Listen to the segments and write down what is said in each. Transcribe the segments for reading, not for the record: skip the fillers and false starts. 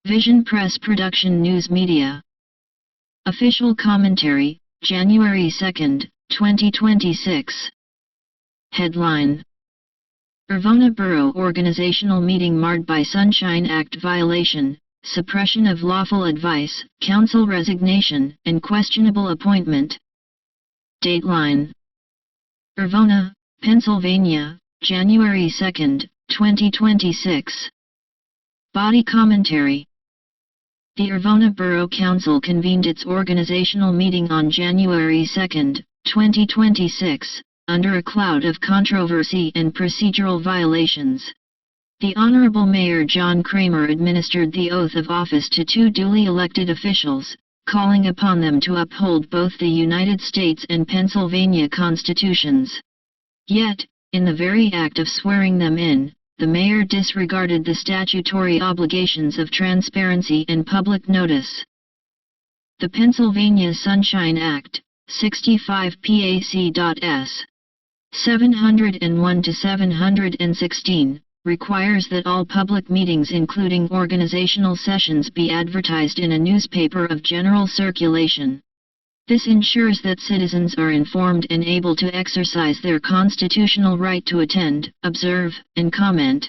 Vision Press Production News Media. Official Commentary, January 2, 2026. Headline: IRVONA Borough Organizational Meeting marred by Sunshine Act violation, suppression of lawful advice, council resignation, and questionable appointment. Dateline: IRVONA, Pennsylvania, January 2, 2026. Body Commentary. The IRVONA Borough Council convened its organizational meeting on January 2, 2026, under a cloud of controversy and procedural violations. The Honorable Mayor John Kramer administered the oath of office to two duly elected officials, calling upon them to uphold both the United States and Pennsylvania constitutions. Yet, in the very act of swearing them in, the mayor disregarded the statutory obligations of transparency and public notice. The Pennsylvania Sunshine Act, 65 PAC.S. 701-716, requires that all public meetings including organizational sessions be advertised in a newspaper of general circulation. This ensures that citizens are informed and able to exercise their constitutional right to attend, observe, and comment.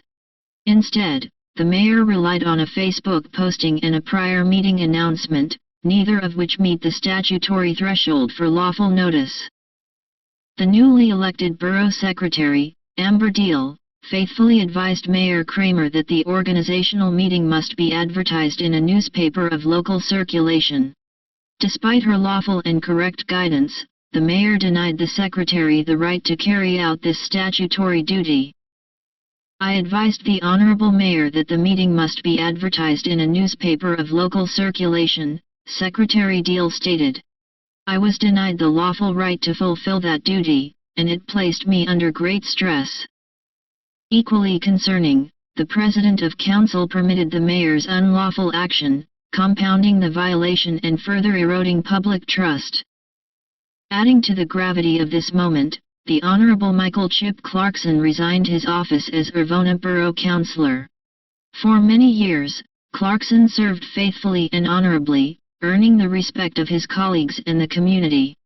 Instead, the mayor relied on a Facebook posting and a prior meeting announcement, neither of which meet the statutory threshold for lawful notice. The newly elected borough secretary, Amber Deal, faithfully advised Mayor Kramer that the organizational meeting must be advertised in a newspaper of local circulation. Despite her lawful and correct guidance, the mayor denied the secretary the right to carry out this statutory duty. "I advised the Honorable Mayor that the meeting must be advertised in a newspaper of local circulation," Secretary Deal stated. "I was denied the lawful right to fulfill that duty, and it placed me under great stress." Equally concerning, the President of Council permitted the mayor's unlawful action, compounding the violation and further eroding public trust. Adding to the gravity of this moment, the Honorable Michael Chip Clarkson resigned his office as IRVONA Borough Councilor. For many years, Clarkson served faithfully and honorably, earning the respect of his colleagues and the community.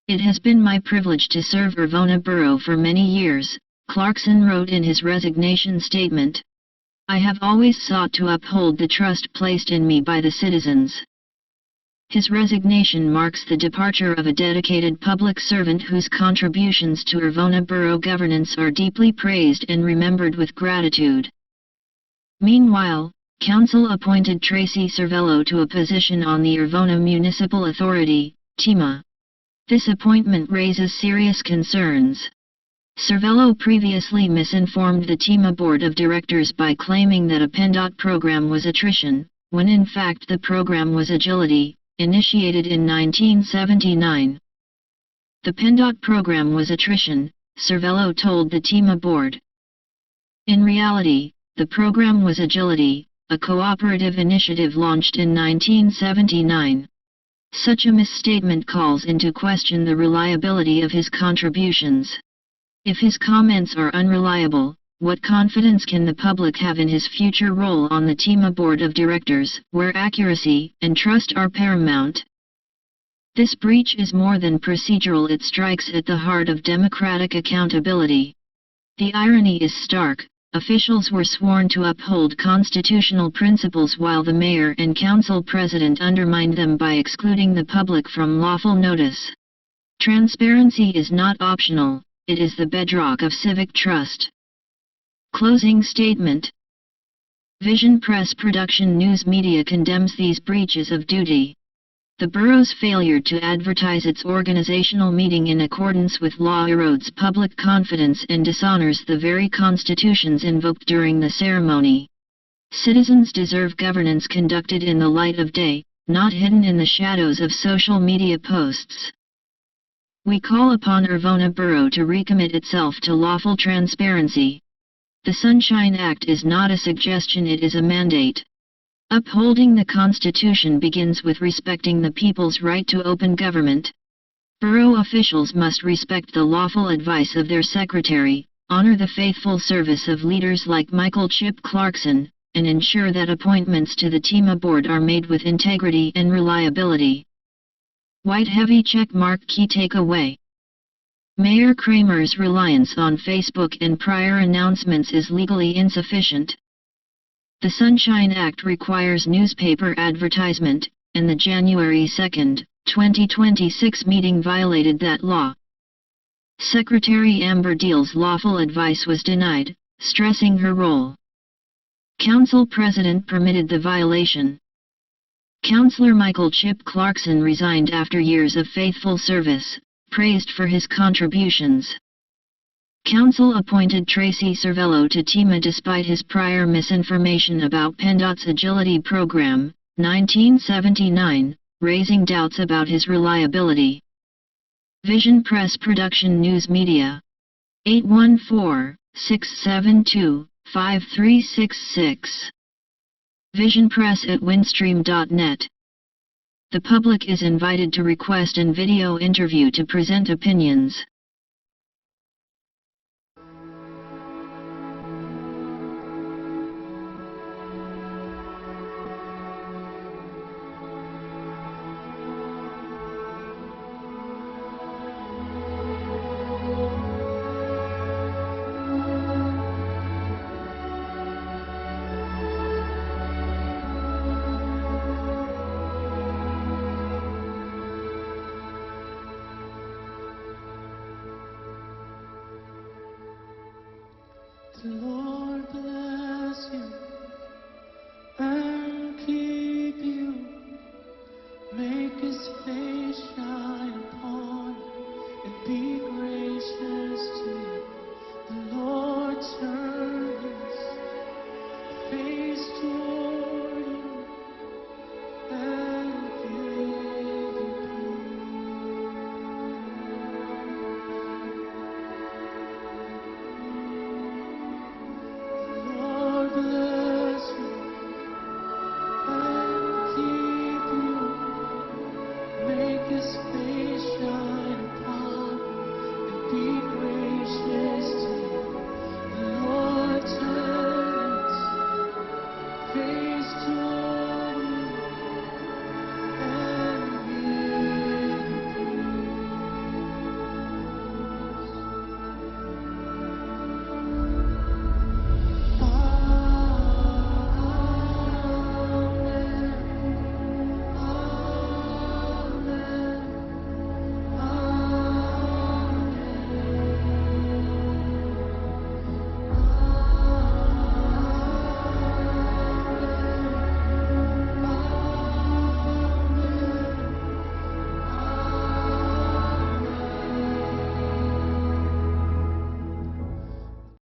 "It has been my privilege to serve IRVONA Borough for many years," Clarkson wrote in his resignation statement. "I have always sought to uphold the trust placed in me by the citizens." His resignation marks the departure of a dedicated public servant whose contributions to IRVONA Borough governance are deeply praised and remembered with gratitude. Meanwhile, Council appointed Tracy Cervello to a position on the IRVONA Municipal Authority, TIMA. This appointment raises serious concerns. Cervello previously misinformed the TIMA Board of Directors by claiming that a PennDOT program was attrition, when in fact the program was agility, initiated in 1979. The PennDOT program was attrition, Cervello told the TIMA Board. In reality, the program was agility, a cooperative initiative launched in 1979. Such a misstatement calls into question the reliability of his contributions. If his comments are unreliable, what confidence can the public have in his future role on the TIMA Board of Directors, where accuracy and trust are paramount? This breach is more than procedural, it strikes at the heart of democratic accountability. The irony is stark. Officials were sworn to uphold constitutional principles while the mayor and council president undermined them by excluding the public from lawful notice. Transparency is not optional. It is the bedrock of civic trust. Closing statement. Vision Press Production News Media condemns these breaches of duty. The borough's failure to advertise its organizational meeting in accordance with law erodes public confidence and dishonors the very constitutions invoked during the ceremony. Citizens deserve governance conducted in the light of day, not hidden in the shadows of social media posts. We call upon IRVONA Borough to recommit itself to lawful transparency. The Sunshine Act is not a suggestion, it is a mandate. Upholding the Constitution begins with respecting the people's right to open government. Borough officials must respect the lawful advice of their secretary, honor the faithful service of leaders like Michael Chip Clarkson, and ensure that appointments to the TEMA board are made with integrity and reliability. White heavy check mark. Key takeaway. Mayor Kramer's reliance on Facebook and prior announcements is legally insufficient. The Sunshine Act requires newspaper advertisement, and the January 2, 2026 meeting violated that law. Secretary Amber Deal's lawful advice was denied, stressing her role. Council President permitted the violation. Councillor Michael Chip Clarkson resigned after years of faithful service, praised for his contributions. Council appointed Tracy Cervello to TEMA despite his prior misinformation about PennDOT's agility program, 1979, raising doubts about his reliability. Vision Press Production News Media. 814-672-5366. Vision Press at windstream.net. The public is invited to request an video interview to present opinions. The Lord bless you and keep you, make his face shine upon you and be gracious to you. The Lord turn his face toward you and give you bless you and keep you, make his face shine upon you and be gracious to you. The Lord turn his face